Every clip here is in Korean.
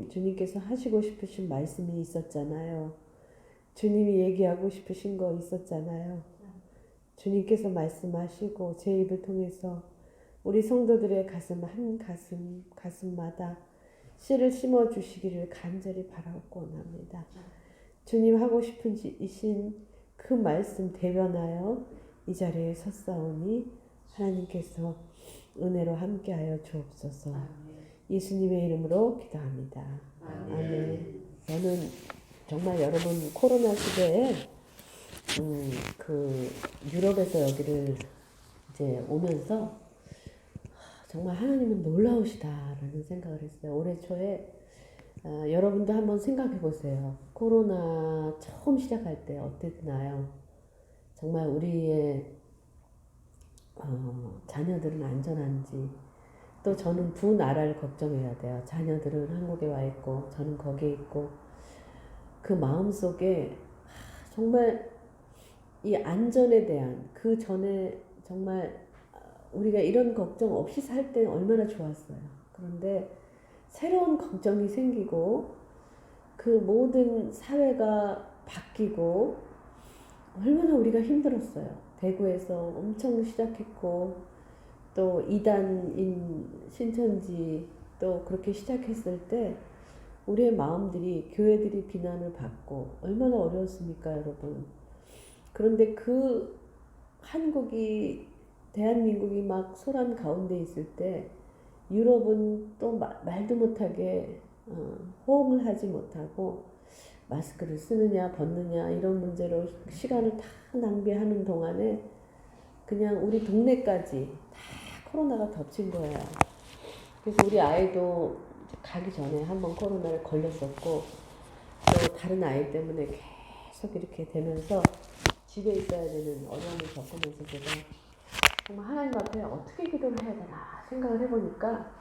주님께서 하시고 싶으신 말씀이 있었잖아요. 주님이 얘기하고 싶으신 거 있었잖아요. 주님께서 말씀하시고 제 입을 통해서 우리 성도들의 가슴 한 가슴마다 씨를 심어 주시기를 간절히 바라고 원합니다. 주님 하고 싶으신 그 말씀 대변하여 이 자리에 섰사오니 하나님께서 은혜로 함께하여 주옵소서. 예수님의 이름으로 기도합니다. 아멘. 저는 정말 여러분 코로나 시대에 그 유럽에서 여기를 이제 오면서 정말 하나님은 놀라우시다라는 생각을 했어요. 올해 초에 여러분도 한번 생각해 보세요. 코로나 처음 시작할 때 어땠나요? 정말 우리의 자녀들은 안전한지, 또 저는 두 나라를 걱정해야 돼요. 자녀들은 한국에 와 있고 저는 거기에 있고, 그 마음속에 정말 이 안전에 대한, 그 전에 정말 우리가 이런 걱정 없이 살 때는 얼마나 좋았어요. 그런데 새로운 걱정이 생기고 그 모든 사회가 바뀌고 얼마나 우리가 힘들었어요. 대구에서 엄청 시작했고 또 이단인 신천지 또 그렇게 시작했을 때 우리의 마음들이, 교회들이 비난을 받고 얼마나 어려웠습니까, 여러분. 그런데 그 한국이, 대한민국이 막 소란 가운데 있을 때 유럽은 또 말도 못하게 호응을 하지 못하고 마스크를 쓰느냐 벗느냐 이런 문제로 시간을 다 낭비하는 동안에 그냥 우리 동네까지 다 코로나가 덮친 거예요. 그래서 우리 아이도 가기 전에 한번 코로나를 걸렸었고 또 다른 아이 때문에 계속 이렇게 되면서 집에 있어야 되는 어려움을 겪으면서 제가 정말 하나님 앞에 어떻게 기도를 해야 되나 생각을 해보니까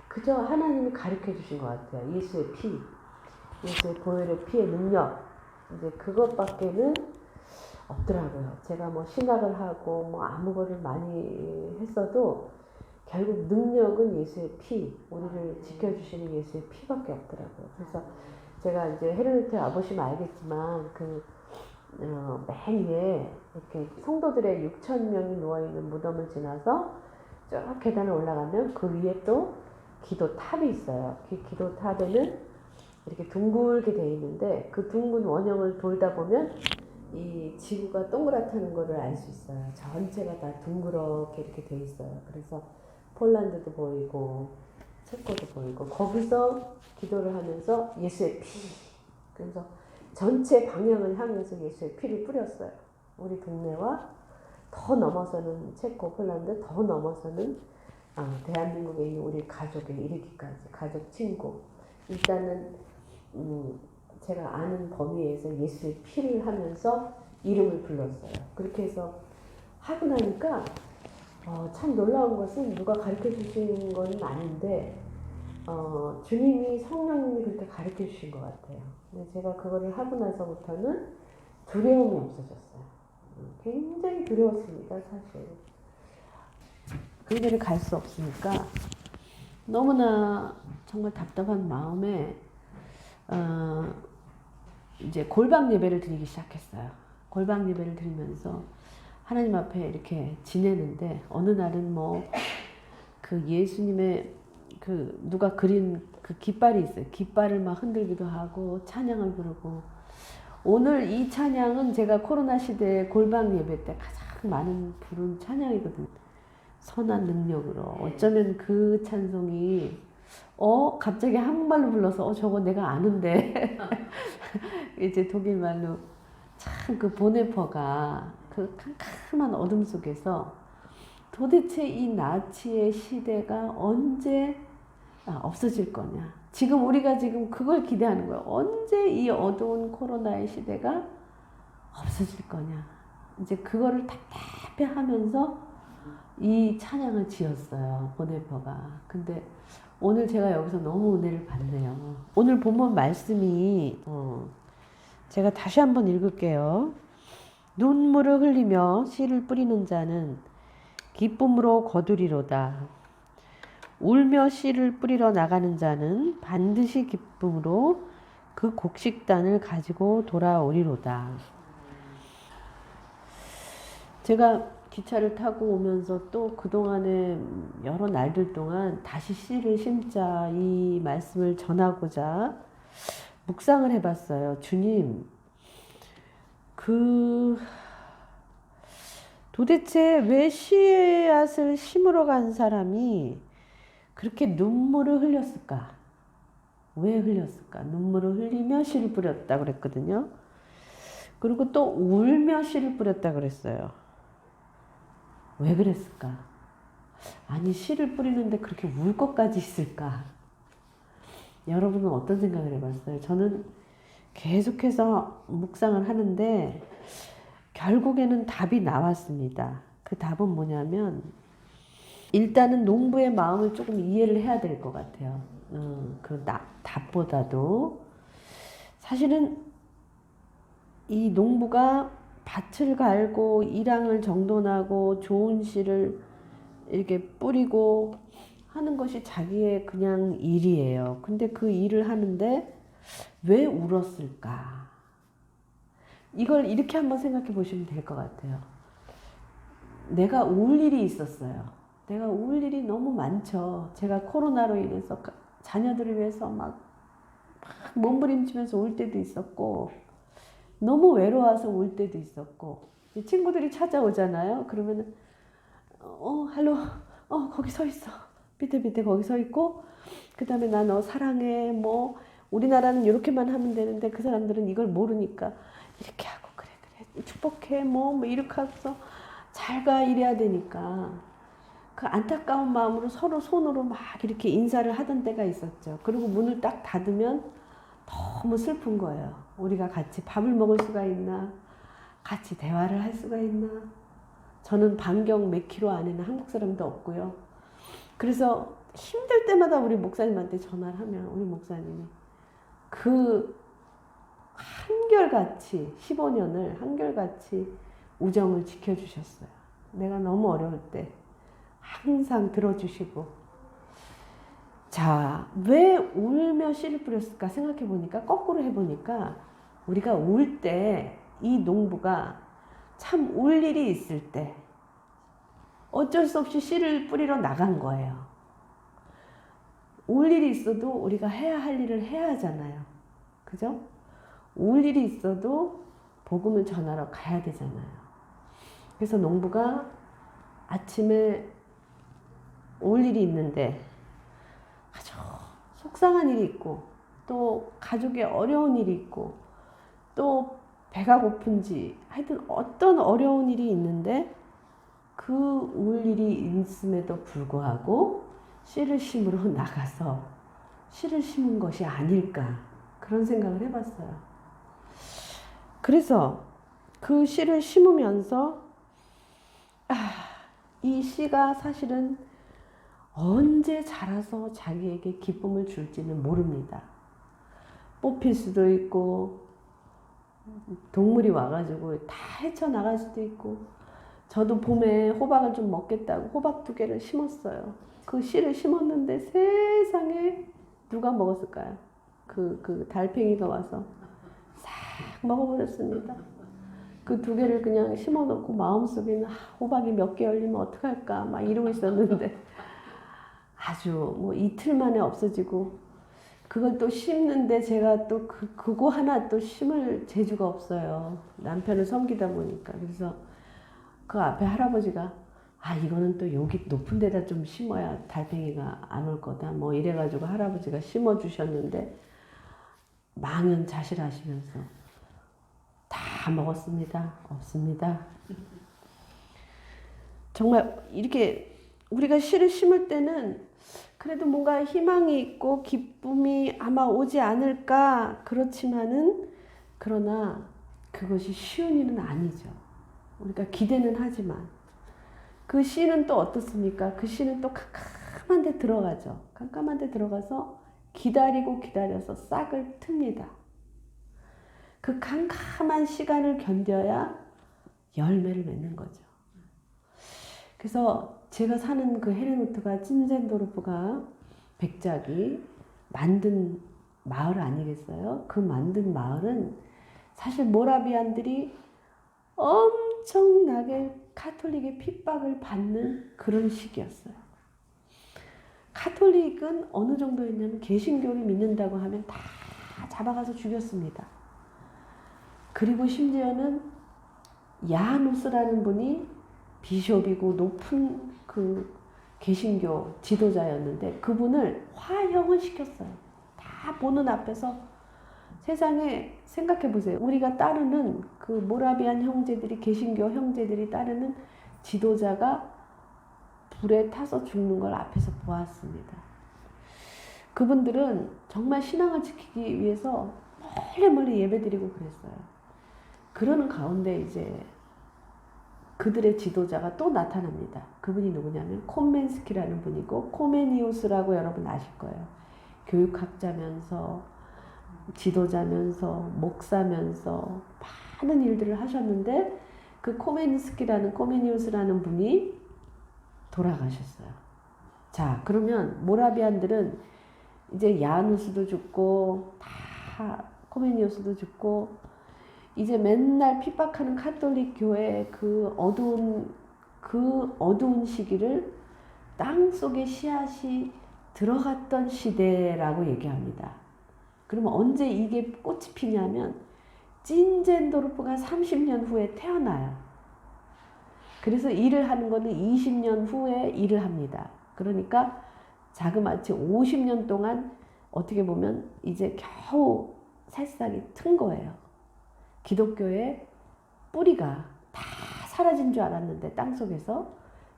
그저 하나님이 가르쳐 주신 것 같아요. 예수의 피, 예수의 보혈의 피의 능력, 이제 그것밖에는 없더라고요. 제가 뭐 신학을 하고 뭐 아무거를 많이 했어도 결국 능력은 예수의 피, 우리를 지켜주시는 예수의 피밖에 없더라고요. 그래서 제가 이제 헤르네트 와보시면 알겠지만 맨 위에 이렇게 성도들의 6,000명이 누워있는 무덤을 지나서 쭉 계단을 올라가면 그 위에 또 기도탑이 있어요. 그 기도탑에는 이렇게 둥글게 돼 있는데 그 둥근 원형을 돌다 보면 이 지구가 동그랗다는 것을 알 수 있어요. 전체가 다 둥그렇게 이렇게 돼 있어요. 그래서 폴란드도 보이고 체코도 보이고 거기서 기도를 하면서 예수의 피, 그래서 전체 방향을 향해서 예수의 피를 뿌렸어요. 우리 동네와 더 넘어서는 체코, 폴란드, 더 넘어서는 대한민국에 있는 우리 가족에 이르기까지, 가족, 친구. 일단은 제가 아는 범위에서 예수의 피를 하면서 이름을 불렀어요. 그렇게 해서 하고 나니까 참 놀라운 것은 누가 가르쳐 주신 건 아닌데 주님이, 성령님이 그렇게 가르쳐 주신 것 같아요. 근데 제가 그거를 하고 나서부터는 두려움이 없어졌어요. 굉장히 두려웠습니다, 사실. 그 길을 갈 수 없으니까 너무나 정말 답답한 마음에 이제 골방 예배를 드리기 시작했어요. 골방 예배를 드리면서 하나님 앞에 이렇게 지내는데 어느 날은 뭐 그 예수님의 그 누가 그린 그 깃발이 있어요. 깃발을 막 흔들기도 하고 찬양을 부르고, 오늘 이 찬양은 제가 코로나 시대에 골방 예배 때 가장 많은 부른 찬양이거든요. 선한 능력으로. 어쩌면 그 찬송이 갑자기 한국말로 불러서 저거 내가 아는데 이제 독일말로 참 그 보네퍼가 그 캄캄한 어둠 속에서 도대체 이 나치의 시대가 언제 없어질 거냐. 지금 우리가 지금 그걸 기대하는 거예요. 언제 이 어두운 코로나의 시대가 없어질 거냐. 이제 그거를 답답해 하면서 이 찬양을 지었어요, 보네퍼가. 근데 오늘 제가 여기서 너무 은혜를 받네요. 오늘 본문 말씀이 제가 다시 한번 읽을게요. 눈물을 흘리며 씨를 뿌리는 자는 기쁨으로 거두리로다. 울며 씨를 뿌리러 나가는 자는 반드시 기쁨으로 그 곡식단을 가지고 돌아오리로다. 제가 기차를 타고 오면서 또 그동안에 여러 날들 동안 다시 씨를 심자 이 말씀을 전하고자 묵상을 해봤어요. 주님, 도대체 왜 씨앗을 심으러 간 사람이 그렇게 눈물을 흘렸을까? 왜 흘렸을까? 눈물을 흘리며 씨를 뿌렸다 그랬거든요. 그리고 또 울며 씨를 뿌렸다 그랬어요. 왜 그랬을까? 아니, 씨를 뿌리는데 그렇게 울 것까지 있을까? 여러분은 어떤 생각을 해봤어요? 저는 계속해서 묵상을 하는데 결국에는 답이 나왔습니다. 그 답은 뭐냐면 일단은 농부의 마음을 조금 이해를 해야 될 것 같아요. 그 답보다도 사실은 이 농부가 밭을 갈고 일항을 정돈하고 좋은 씨를 이렇게 뿌리고 하는 것이 자기의 그냥 일이에요. 근데 그 일을 하는데 왜 울었을까? 이걸 이렇게 한번 생각해 보시면 될 것 같아요. 내가 울 일이 있었어요. 내가 울 일이 너무 많죠. 제가 코로나로 인해서 자녀들을 위해서 막 몸부림치면서 울 때도 있었고 너무 외로워서 울 때도 있었고 친구들이 찾아오잖아요. 그러면 할로 거기 서 있어. 밑에 거기 서 있고 그 다음에 나 너 사랑해. 뭐 우리나라는 이렇게만 하면 되는데 그 사람들은 이걸 모르니까 이렇게 하고 그래 축복해 뭐 이렇게 해서 잘 가 이래야 되니까 그 안타까운 마음으로 서로 손으로 막 이렇게 인사를 하던 때가 있었죠. 그리고 문을 딱 닫으면 너무 슬픈 거예요. 우리가 같이 밥을 먹을 수가 있나? 같이 대화를 할 수가 있나? 저는 반경 몇 킬로 안에는 한국 사람도 없고요. 그래서 힘들 때마다 우리 목사님한테 전화를 하면 우리 목사님이 그 한결같이 15년을 한결같이 우정을 지켜주셨어요. 내가 너무 어려울 때 항상 들어주시고. 자, 왜 울며 씨를 뿌렸을까 생각해 보니까 거꾸로 해보니까 우리가 울 때 이 농부가 참 울 일이 있을 때 어쩔 수 없이 씨를 뿌리러 나간 거예요. 울 일이 있어도 우리가 해야 할 일을 해야 하잖아요. 그죠? 울 일이 있어도 복음을 전하러 가야 되잖아요. 그래서 농부가 아침에 올 일이 있는데 아주 속상한 일이 있고 또 가족의 어려운 일이 있고 또 배가 고픈지 하여튼 어떤 어려운 일이 있는데 그 울 일이 있음에도 불구하고 씨를 심으러 나가서 씨를 심은 것이 아닐까 그런 생각을 해봤어요. 그래서 그 씨를 심으면서 이 씨가 사실은 언제 자라서 자기에게 기쁨을 줄지는 모릅니다. 뽑힐 수도 있고 동물이 와가지고 다 헤쳐나갈 수도 있고 저도 봄에 호박을 좀 먹겠다고 호박 2개를 심었어요. 그 씨를 심었는데 세상에 누가 먹었을까요? 그 달팽이가 와서 싹 먹어버렸습니다. 그 2개를 그냥 심어놓고 마음속에는 호박이 몇 개 열리면 어떡할까 막 이러고 있었는데 아주 뭐 이틀 만에 없어지고 그걸 또 심는데 제가 또 그거 하나 또 심을 재주가 없어요. 남편을 섬기다 보니까. 그래서 그 앞에 할아버지가 이거는 또 여기 높은 데다 좀 심어야 달팽이가 안 올 거다 뭐 이래가지고 할아버지가 심어 주셨는데 망연자실하시면서 다 먹었습니다. 없습니다. 정말 이렇게 우리가 씨를 심을 때는 그래도 뭔가 희망이 있고 기쁨이 아마 오지 않을까 그렇지만은 그러나 그것이 쉬운 일은 아니죠. 우리가 기대는 하지만 그 씨는 또 어떻습니까? 그 씨는 또 깜깜한 데 들어가죠. 깜깜한 데 들어가서 기다려서 싹을 틉니다. 그 캄캄한 시간을 견뎌야 열매를 맺는 거죠. 그래서 제가 사는 그 헤르누트가 찐젠도르프가 백작이 만든 마을 아니겠어요? 그 만든 마을은 사실 모라비안들이 엄청나게 카톨릭의 핍박을 받는 그런 시기였어요. 카톨릭은 어느 정도였냐면 개신교를 믿는다고 하면 다 잡아가서 죽였습니다. 그리고 심지어는 야누스라는 분이 비숍이고 높은 그 개신교 지도자였는데 그분을 화형을 시켰어요. 다 보는 앞에서. 세상에 생각해 보세요. 우리가 따르는 그 모라비안 형제들이, 개신교 형제들이 따르는 지도자가 불에 타서 죽는 걸 앞에서 보았습니다. 그분들은 정말 신앙을 지키기 위해서 멀리 예배드리고 그랬어요. 그러는 가운데 이제 그들의 지도자가 또 나타납니다. 그분이 누구냐면 콤멘스키라는 분이고, 코메니우스라고 여러분 아실 거예요. 교육학자면서 지도자면서 목사면서 많은 일들을 하셨는데 그 코메니우스라는 분이 돌아가셨어요. 자, 그러면 모라비안들은 이제 야누스도 죽고 다 코메니우스도 죽고 이제 맨날 핍박하는 카톨릭 교회의 그 어두운 시기를 땅속에 씨앗이 들어갔던 시대라고 얘기합니다. 그러면 언제 이게 꽃이 피냐면 찐젠도르프가 30년 후에 태어나요. 그래서 일을 하는 거는 20년 후에 일을 합니다. 그러니까 자그마치 50년 동안 어떻게 보면 이제 겨우 새싹이 튼 거예요. 기독교의 뿌리가 다 사라진 줄 알았는데 땅속에서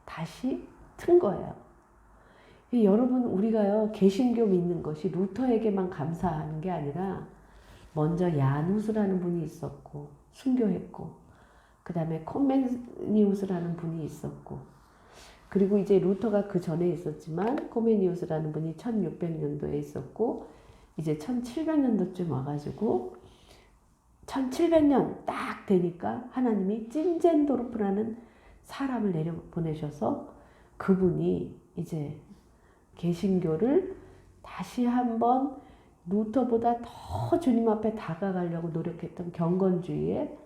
다시 튼 거예요. 여러분, 우리가요 개신교 믿는 것이 루터에게만 감사하는 게 아니라 먼저 야누스라는 분이 있었고 순교했고 그 다음에 코메니우스라는 분이 있었고 그리고 이제 루터가 그 전에 있었지만 코메니우스라는 분이 1600년도에 있었고 이제 1700년도쯤 와가지고 1700년 딱 되니까 하나님이 찐젠도르프라는 사람을 내려보내셔서 그분이 이제 개신교를 다시 한번 루터보다 더 주님 앞에 다가가려고 노력했던 경건주의의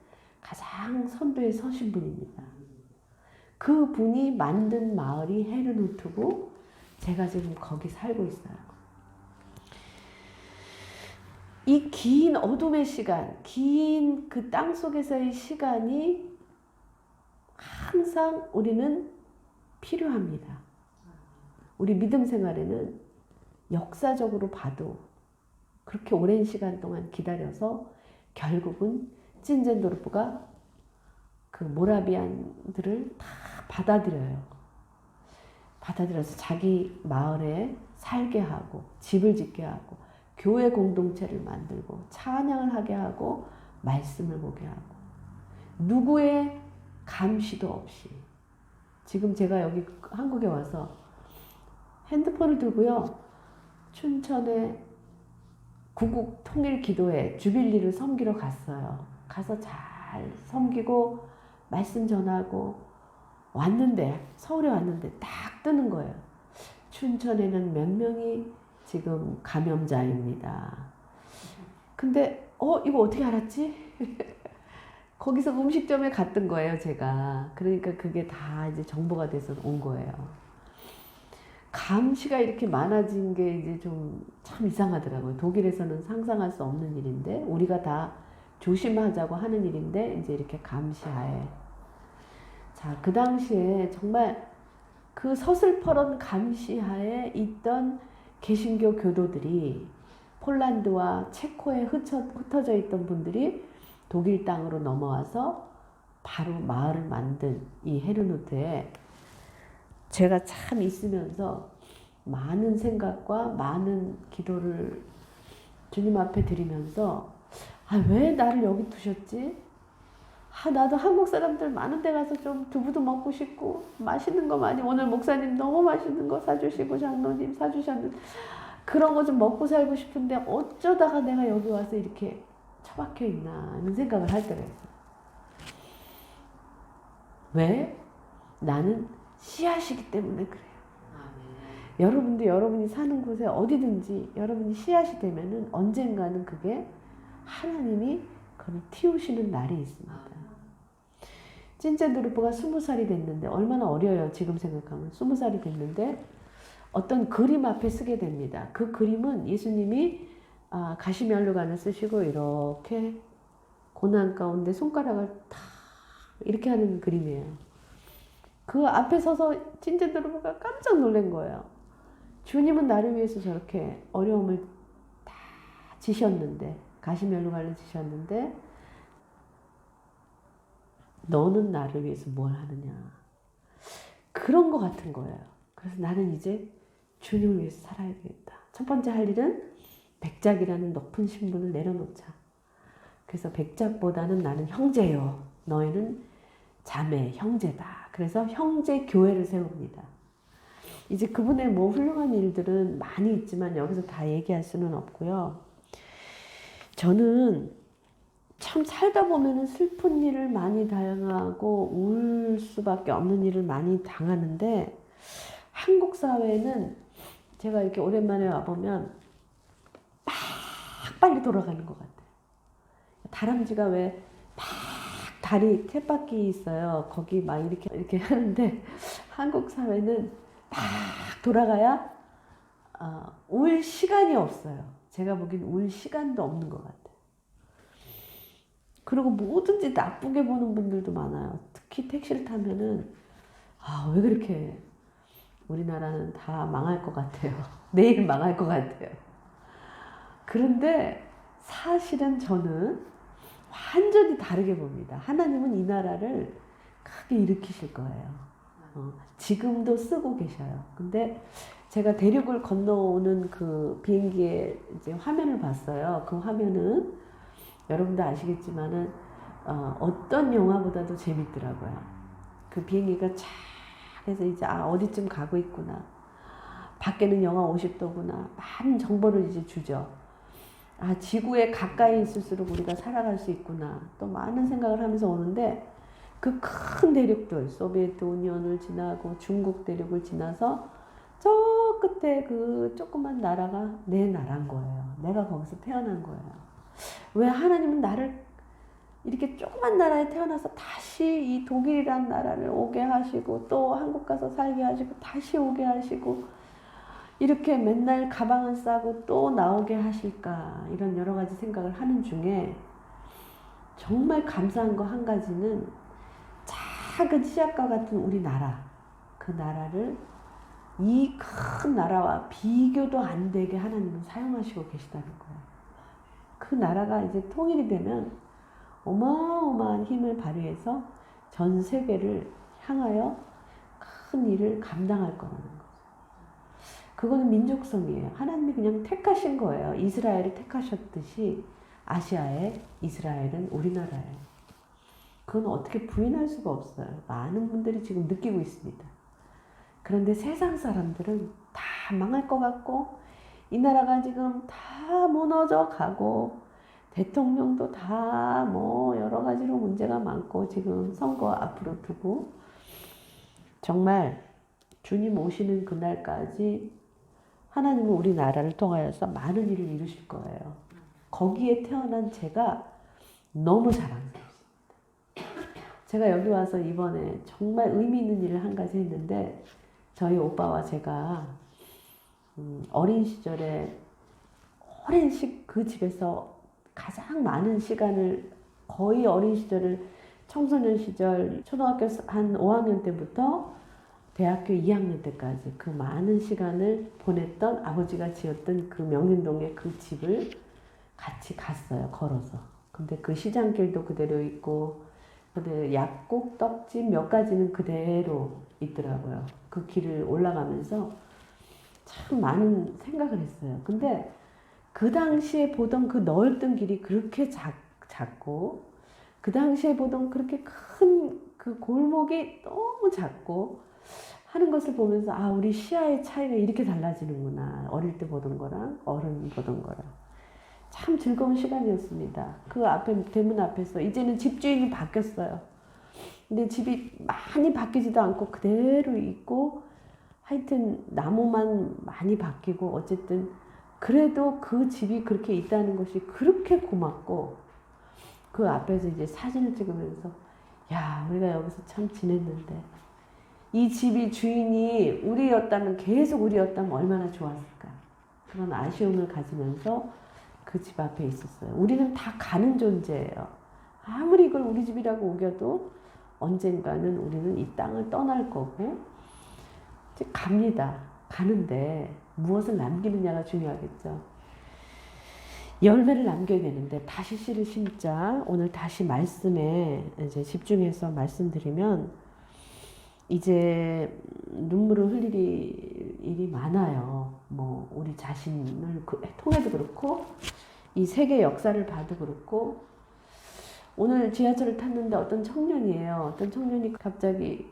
가장 선두에 서신 분입니다. 그 분이 만든 마을이 헤르누트고 제가 지금 거기 살고 있어요. 이 긴 어둠의 시간, 긴 그 땅속에서의 시간이 항상 우리는 필요합니다. 우리 믿음 생활에는 역사적으로 봐도 그렇게 오랜 시간 동안 기다려서 결국은 찐젠도르프가 그 모라비안들을 다 받아들여서 자기 마을에 살게 하고 집을 짓게 하고 교회 공동체를 만들고 찬양을 하게 하고 말씀을 보게 하고 누구의 감시도 없이 지금 제가 여기 한국에 와서 핸드폰을 들고요. 춘천에 구국 통일 기도회 주빌리를 섬기러 갔어요. 가서 잘 섬기고 말씀 전하고 왔는데 서울에 왔는데 딱 뜨는 거예요. 춘천에는 몇 명이 지금 감염자입니다. 근데 이거 어떻게 알았지? 거기서 음식점에 갔던 거예요, 제가. 그러니까 그게 다 이제 정보가 돼서 온 거예요. 감시가 이렇게 많아진 게 이제 좀 참 이상하더라고요. 독일에서는 상상할 수 없는 일인데 우리가 다 조심하자고 하는 일인데 이제 이렇게 감시하에 자, 그 당시에 정말 그 서슬퍼런 감시하에 있던 개신교 교도들이 폴란드와 체코에 흩어져 있던 분들이 독일 땅으로 넘어와서 바로 마을을 만든 이 헤르누트에 제가 참 있으면서 많은 생각과 많은 기도를 주님 앞에 드리면서 왜 나를 여기 두셨지? 나도 한국 사람들 많은 데 가서 좀 두부도 먹고 싶고 맛있는 거 많이 오늘 목사님 너무 맛있는 거 사주시고 장로님 사주셨는데 그런 거 좀 먹고 살고 싶은데 어쩌다가 내가 여기 와서 이렇게 처박혀 있나 하는 생각을 할 때가 있어요. 왜? 나는 씨앗이기 때문에 그래요. 아멘. 여러분도 여러분이 사는 곳에 어디든지 여러분이 씨앗이 되면은 언젠가는 그게 하나님이 그걸 틔우시는 날이 있습니다. 찐제드루프가 20살이 됐는데 얼마나 어려요. 지금 생각하면 20살이 됐는데 어떤 그림 앞에 쓰게 됩니다. 그 그림은 예수님이 가시면류관을 쓰시고 이렇게 고난 가운데 손가락을 탁 이렇게 하는 그림이에요. 그 앞에 서서 찐제드루프가 깜짝 놀란 거예요. 주님은 나를 위해서 저렇게 어려움을 다 지셨는데 가시면류관을 지셨는데 너는 나를 위해서 뭘 하느냐. 그런 거 같은 거예요. 그래서 나는 이제 주님을 위해서 살아야 되겠다. 첫 번째 할 일은 백작이라는 높은 신분을 내려놓자. 그래서 백작보다는 나는 형제요. 너희는 자매, 형제다. 그래서 형제 교회를 세웁니다. 이제 그분의 뭐 훌륭한 일들은 많이 있지만 여기서 다 얘기할 수는 없고요. 저는 참 살다 보면은 슬픈 일을 많이 당하고 울 수밖에 없는 일을 많이 당하는데 한국 사회는 제가 이렇게 오랜만에 와보면 막 빨리 돌아가는 것 같아요. 다람쥐가 왜 막 다리 쳇바퀴 있어요. 거기 막 이렇게 하는데 한국 사회는 막 돌아가야 울 시간이 없어요. 제가 보기엔 울 시간도 없는 것 같아요. 그리고 뭐든지 나쁘게 보는 분들도 많아요. 특히 택시를 타면은 왜 그렇게 우리나라는 다 망할 것 같아요. 내일 망할 것 같아요. 그런데 사실은 저는 완전히 다르게 봅니다. 하나님은 이 나라를 크게 일으키실 거예요. 지금도 쓰고 계셔요. 근데 제가 대륙을 건너오는 그 비행기의 이제 화면을 봤어요. 그 화면은 여러분도 아시겠지만은 어떤 영화보다도 재밌더라고요. 그 비행기가 쫙 해서 이제 어디쯤 가고 있구나. 밖에는 영하 50도구나. 많은 정보를 이제 주죠. 지구에 가까이 있을수록 우리가 살아갈 수 있구나. 또 많은 생각을 하면서 오는데 그 큰 대륙들, 소비에트 유니언을 지나고 중국 대륙을 지나서 저 끝에 그 조그만 나라가 내 나라인 거예요. 내가 거기서 태어난 거예요. 왜 하나님은 나를 이렇게 조그만 나라에 태어나서 다시 이 독일이란 나라를 오게 하시고 또 한국 가서 살게 하시고 다시 오게 하시고 이렇게 맨날 가방을 싸고 또 나오게 하실까 이런 여러 가지 생각을 하는 중에 정말 감사한 거 한 가지는 작은 씨앗과 같은 우리나라 그 나라를 이 큰 나라와 비교도 안 되게 하나님은 사용하시고 계시다는 거예요. 그 나라가 이제 통일이 되면 어마어마한 힘을 발휘해서 전 세계를 향하여 큰 일을 감당할 거라는 거죠. 그거는 민족성이에요. 하나님이 그냥 택하신 거예요. 이스라엘을 택하셨듯이 아시아의 이스라엘은 우리나라예요. 그건 어떻게 부인할 수가 없어요. 많은 분들이 지금 느끼고 있습니다. 그런데 세상 사람들은 다 망할 것 같고 이 나라가 지금 다 무너져 가고 대통령도 다 뭐 여러 가지로 문제가 많고 지금 선거 앞으로 두고 정말 주님 오시는 그날까지 하나님은 우리나라를 통하여서 많은 일을 이루실 거예요. 거기에 태어난 제가 너무 자랑스럽습니다. 제가 여기 와서 이번에 정말 의미 있는 일을 한 가지 했는데 저희 오빠와 제가 어린 시절에 오랜 그 집에서 가장 많은 시간을 거의 어린 시절을 청소년 시절 초등학교 한 5학년 때부터 대학교 2학년 때까지 그 많은 시간을 보냈던 아버지가 지었던 그 명륜동의 그 집을 같이 갔어요. 걸어서. 근데 그 시장길도 그대로 있고 근데 약국, 떡집 몇 가지는 그대로 있더라고요. 그 길을 올라가면서 참 많은 생각을 했어요. 근데 그 당시에 보던 그 넓던 길이 그렇게 작고 그 당시에 보던 그렇게 큰 그 골목이 너무 작고 하는 것을 보면서 우리 시야의 차이가 이렇게 달라지는구나. 어릴 때 보던 거랑 어른 보던 거랑. 참 즐거운 시간이었습니다. 그 앞에 대문 앞에서 이제는 집주인이 바뀌었어요. 근데 집이 많이 바뀌지도 않고 그대로 있고 하여튼 나무만 많이 바뀌고 어쨌든 그래도 그 집이 그렇게 있다는 것이 그렇게 고맙고 그 앞에서 이제 사진을 찍으면서 야 우리가 여기서 참 지냈는데 이 집이 주인이 우리였다면 계속 우리였다면 얼마나 좋았을까 그런 아쉬움을 가지면서 그 집 앞에 있었어요. 우리는 다 가는 존재예요. 아무리 이걸 우리 집이라고 우겨도 언젠가는 우리는 이 땅을 떠날 거고 이제 갑니다. 가는데 무엇을 남기느냐가 중요하겠죠. 열매를 남겨야 되는데 다시 씨를 심자. 오늘 다시 말씀에 이제 집중해서 말씀드리면 이제 눈물을 흘릴 일이 많아요. 뭐 우리 자신을 통해도 그렇고 이 세계 역사를 봐도 그렇고 오늘 지하철을 탔는데 어떤 청년이에요. 어떤 청년이 갑자기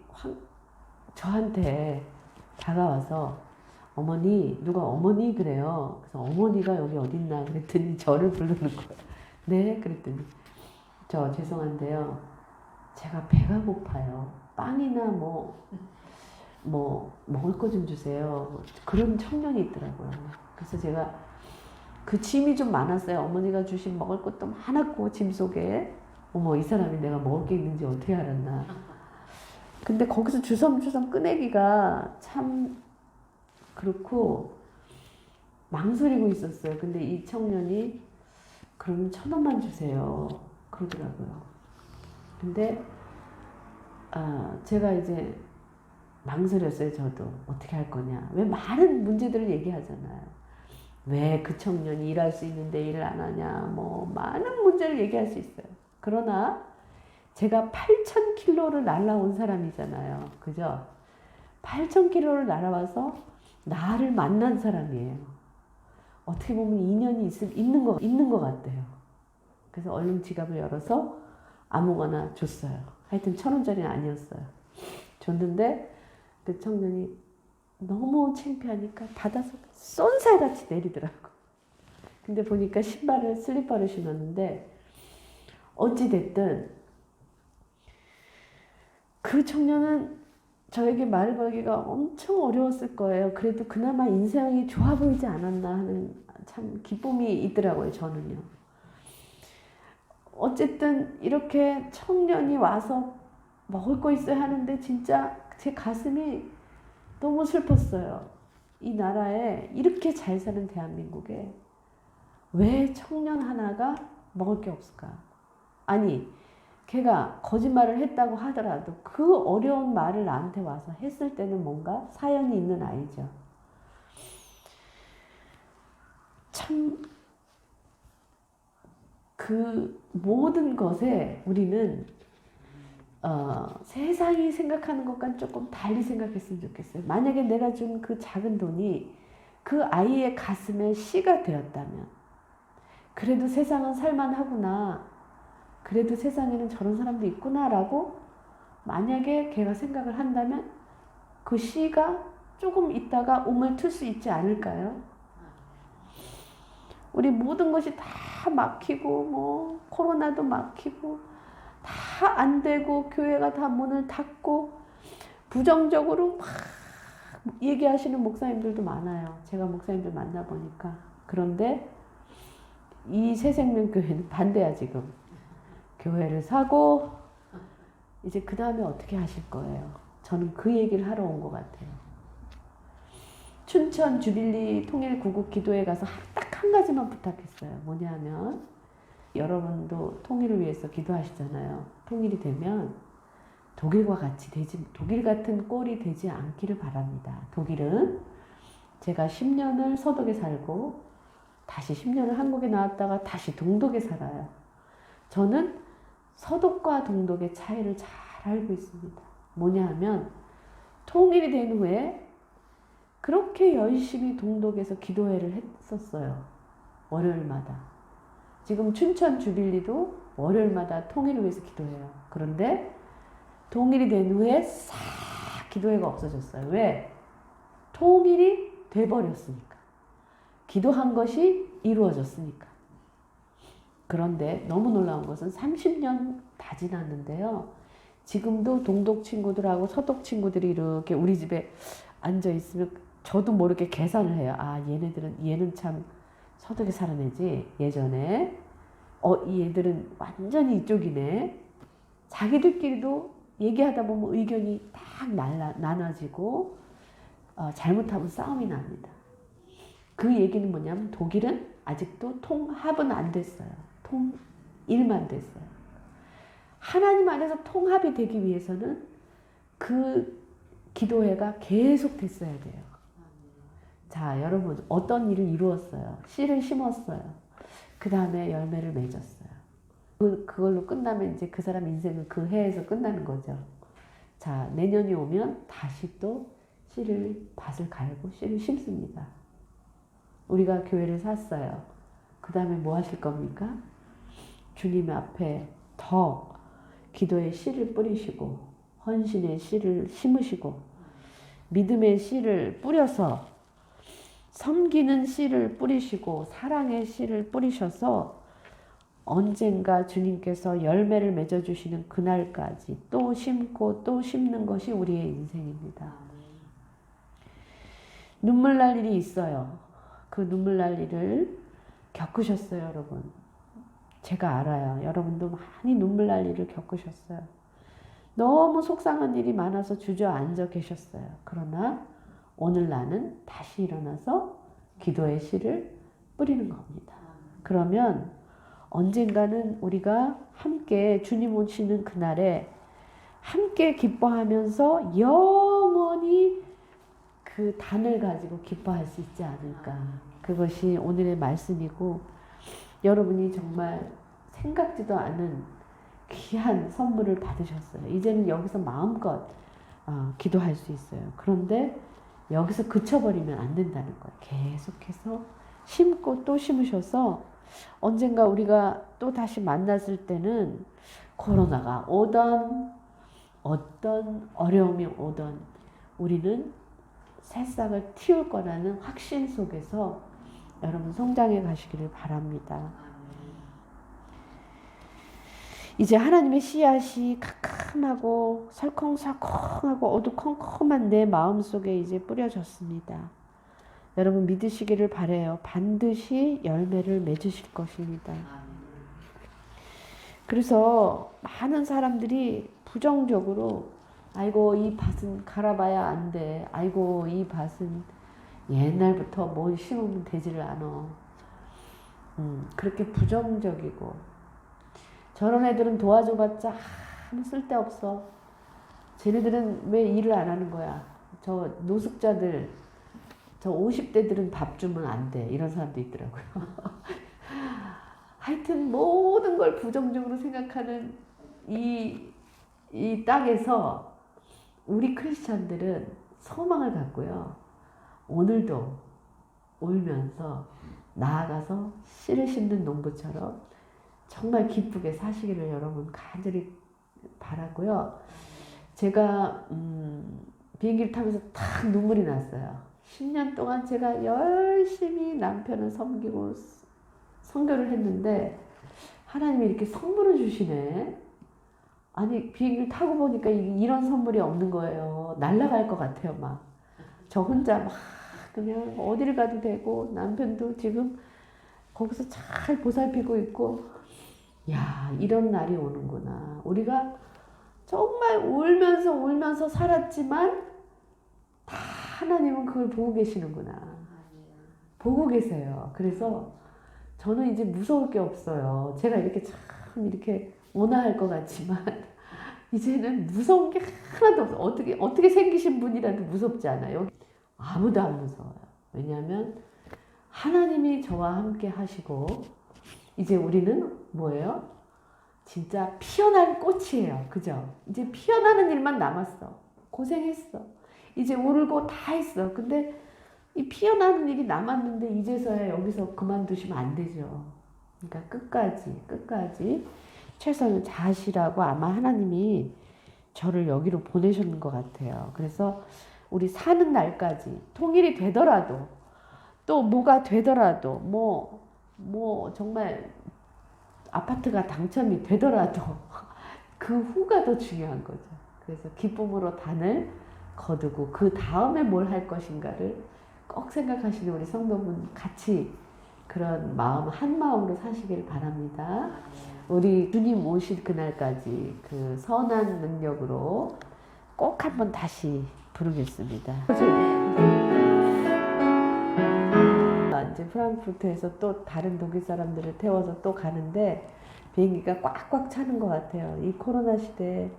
저한테 다가와서 어머니, 누가 어머니 그래요. 그래서 어머니가 여기 어딨나 그랬더니 저를 부르는 거예요. 네? 그랬더니 저 죄송한데요. 제가 배가 고파요. 빵이나 뭐 먹을 거 좀 주세요. 그런 청년이 있더라고요. 그래서 제가 그 짐이 좀 많았어요. 어머니가 주신 먹을 것도 많았고 짐 속에 어머 이 사람이 내가 먹을 게 있는지 어떻게 알았나. 근데 거기서 주섬주섬 꺼내기가 참 그렇고 망설이고 있었어요. 근데 이 청년이 그럼 1,000원만 주세요. 그러더라고요. 근데 제가 이제 망설였어요. 저도 어떻게 할 거냐. 왜 많은 문제들을 얘기하잖아요. 왜 그 청년이 일할 수 있는데 일을 안 하냐. 뭐 많은 문제를 얘기할 수 있어요. 그러나 제가 8,000km를 날아온 사람이잖아요. 그죠? 8,000km를 날아와서 나를 만난 사람이에요. 어떻게 보면 인연이 있는 것 같아요. 그래서 얼른 지갑을 열어서 아무거나 줬어요. 하여튼 1,000원짜리는 아니었어요. 줬는데 그 청년이 너무 창피하니까 받아서 쏜살같이 내리더라고. 근데 보니까 슬리퍼를 신었는데 어찌됐든 그 청년은 저에게 말을 걸기가 엄청 어려웠을 거예요. 그래도 그나마 인생이 좋아 보이지 않았나 하는 참 기쁨이 있더라고요. 저는요. 어쨌든 이렇게 청년이 와서 먹을 거 있어야 하는데 진짜 제 가슴이 너무 슬펐어요. 이 나라에 이렇게 잘 사는 대한민국에 왜 청년 하나가 먹을 게 없을까? 아니 걔가 거짓말을 했다고 하더라도 그 어려운 말을 나한테 와서 했을 때는 뭔가 사연이 있는 아이죠. 참 그 모든 것에 우리는 세상이 생각하는 것과는 조금 달리 생각했으면 좋겠어요. 만약에 내가 준 그 작은 돈이 그 아이의 가슴에 씨가 되었다면 그래도 세상은 살만하구나. 그래도 세상에는 저런 사람도 있구나라고 만약에 걔가 생각을 한다면 그 씨가 조금 있다가 움을 틀 수 있지 않을까요? 우리 모든 것이 다 막히고 뭐 코로나도 막히고 다 안 되고 교회가 다 문을 닫고 부정적으로 막 얘기하시는 목사님들도 많아요. 제가 목사님들 만나보니까. 그런데 이 새생명교회는 반대야 지금. 교회를 사고 이제 그 다음에 어떻게 하실 거예요? 저는 그 얘기를 하러 온 것 같아요. 춘천 주빌리 통일구국 기도회 가서 딱 한 가지만 부탁했어요. 뭐냐면 여러분도 통일을 위해서 기도하시잖아요. 통일이 되면 독일 같은 꼴이 되지 않기를 바랍니다. 독일은 제가 10년을 서독에 살고 다시 10년을 한국에 나왔다가 다시 동독에 살아요. 저는 서독과 동독의 차이를 잘 알고 있습니다. 뭐냐 하면 통일이 된 후에 그렇게 열심히 동독에서 기도회를 했었어요. 월요일마다. 지금 춘천 주빌리도 월요일마다 통일을 위해서 기도해요. 그런데 통일이 된 후에 싹 기도회가 없어졌어요. 왜? 통일이 돼버렸으니까. 기도한 것이 이루어졌으니까. 그런데 너무 놀라운 것은 30년 다 지났는데요. 지금도 동독 친구들하고 서독 친구들이 이렇게 우리 집에 앉아 있으면 저도 모르게 계산을 해요. 아, 얘는 참 서독에 사는 애지. 예전에. 이 얘들은 완전히 이쪽이네. 자기들끼리도 얘기하다 보면 의견이 딱 나눠지고 잘못하면 싸움이 납니다. 그 얘기는 뭐냐면 독일은 아직도 통합은 안 됐어요. 통일만 됐어요. 하나님 안에서 통합이 되기 위해서는 그 기도회가 계속 됐어야 돼요. 자, 여러분 어떤 일을 이루었어요. 씨를 심었어요. 그 다음에 열매를 맺었어요. 그걸로 끝나면 이제 그 사람 인생은 그 해에서 끝나는 거죠. 자, 내년이 오면 다시 또 밭을 갈고 씨를 심습니다. 우리가 교회를 샀어요. 그 다음에 뭐 하실 겁니까? 주님 앞에 더 기도의 씨를 뿌리시고 헌신의 씨를 심으시고 믿음의 씨를 뿌려서 섬기는 씨를 뿌리시고 사랑의 씨를 뿌리셔서 언젠가 주님께서 열매를 맺어주시는 그날까지 또 심고 또 심는 것이 우리의 인생입니다. 눈물 날 일이 있어요. 그 눈물 날 일을 겪으셨어요, 여러분. 제가 알아요. 여러분도 많이 눈물 날 일을 겪으셨어요. 너무 속상한 일이 많아서 주저앉아 계셨어요. 그러나 오늘 나는 다시 일어나서 기도의 씨를 뿌리는 겁니다. 그러면 언젠가는 우리가 함께 주님 오시는 그날에 함께 기뻐하면서 영원히 그 단을 가지고 기뻐할 수 있지 않을까. 그것이 오늘의 말씀이고 여러분이 정말 생각지도 않은 귀한 선물을 받으셨어요. 이제는 여기서 마음껏 기도할 수 있어요. 그런데 여기서 그쳐버리면 안 된다는 거예요. 계속해서 심고 또 심으셔서 언젠가 우리가 또 다시 만났을 때는 코로나가 오던 어떤 어려움이 오던 우리는 새싹을 틔울 거라는 확신 속에서 여러분 성장해 가시기를 바랍니다. 이제 하나님의 씨앗이 캄캄하고 설컹설컹하고 어두컴컴한 내 마음속에 이제 뿌려졌습니다. 여러분 믿으시기를 바라요. 반드시 열매를 맺으실 것입니다. 그래서 많은 사람들이 부정적으로 아이고 이 밭은 갈아봐야 안 돼. 아이고 이 밭은 옛날부터 뭘 심으면 되지를 않아. 그렇게 부정적이고 저런 애들은 도와줘봤자 아무 쓸데없어. 쟤네들은 왜 일을 안 하는 거야. 저 노숙자들 저 50대들은 밥 주면 안 돼. 이런 사람도 있더라고요. 하여튼 모든 걸 부정적으로 생각하는 이 땅에서 우리 크리스찬들은 소망을 갖고요. 오늘도 울면서 나아가서 씨를 심는 농부처럼 정말 기쁘게 사시기를 여러분 간절히 바라고요. 제가 비행기를 타면서 탁 눈물이 났어요. 10년 동안 제가 열심히 남편을 섬기고 선교를 했는데 하나님이 이렇게 선물을 주시네. 아니 비행기를 타고 보니까 이런 선물이 없는 거예요. 날아갈 것 같아요. 막 저 혼자 막 그냥 어디를 가도 되고 남편도 지금 거기서 잘 보살피고 있고 야 이런 날이 오는구나. 우리가 정말 울면서 살았지만 다 하나님은 그걸 보고 계시는구나. 보고 계세요. 그래서 저는 이제 무서울 게 없어요. 제가 이렇게 참 이렇게 온화할 것 같지만 이제는 무서운 게 하나도 없어. 어떻게 생기신 분이라도 무섭지 않아요. 아무도 안 무서워요. 왜냐하면 하나님이 저와 함께 하시고 이제 우리는 뭐예요? 진짜 피어날 꽃이에요. 그죠? 이제 피어나는 일만 남았어. 고생했어. 이제 울고 다 했어. 근데 이 피어나는 일이 남았는데 이제서야 여기서 그만두시면 안 되죠. 그러니까 끝까지 최선을 다하시라고 아마 하나님이 저를 여기로 보내셨는 것 같아요. 그래서 우리 사는 날까지 통일이 되더라도 또 뭐가 되더라도 뭐 정말 아파트가 당첨이 되더라도 그 후가 더 중요한 거죠. 그래서 기쁨으로 단을 거두고 그 다음에 뭘 할 것인가를 꼭 생각하시는 우리 성도분 같이 그런 마음 한 마음으로 사시길 바랍니다. 우리 주님 오실 그날까지 그 선한 능력으로 꼭 한번 다시 부르겠습니다. 이제 프랑크푸르트에서 또 다른 독일 사람들을 태워서 또 가는데 비행기가 꽉꽉 차는 것 같아요. 이 코로나 시대에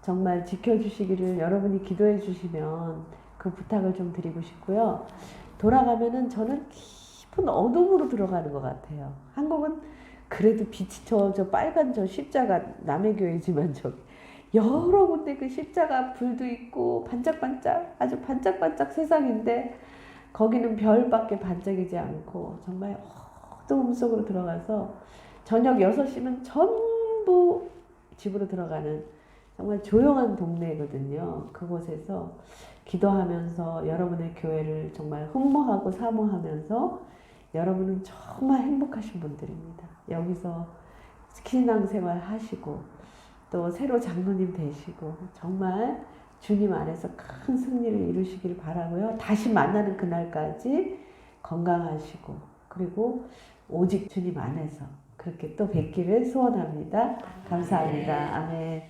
정말 지켜주시기를 여러분이 기도해 주시면 그 부탁을 좀 드리고 싶고요. 돌아가면은 저는 깊은 어둠으로 들어가는 것 같아요. 한국은 그래도 빛이 저 빨간 저 십자가 남의 교회지만 저기 여러 군데 그 십자가 불도 있고 반짝반짝 아주 반짝반짝 세상인데 거기는 별밖에 반짝이지 않고 정말 어두움 속으로 들어가서 저녁 6시면 전부 집으로 들어가는 정말 조용한 동네거든요. 그곳에서 기도하면서 여러분의 교회를 정말 흠모하고 사모하면서 여러분은 정말 행복하신 분들입니다. 여기서 신앙생활 하시고 또 새로 장로님 되시고 정말 주님 안에서 큰 승리를 이루시길 바라고요. 다시 만나는 그날까지 건강하시고 그리고 오직 주님 안에서 그렇게 또 뵙기를 소원합니다. 감사합니다. 아멘.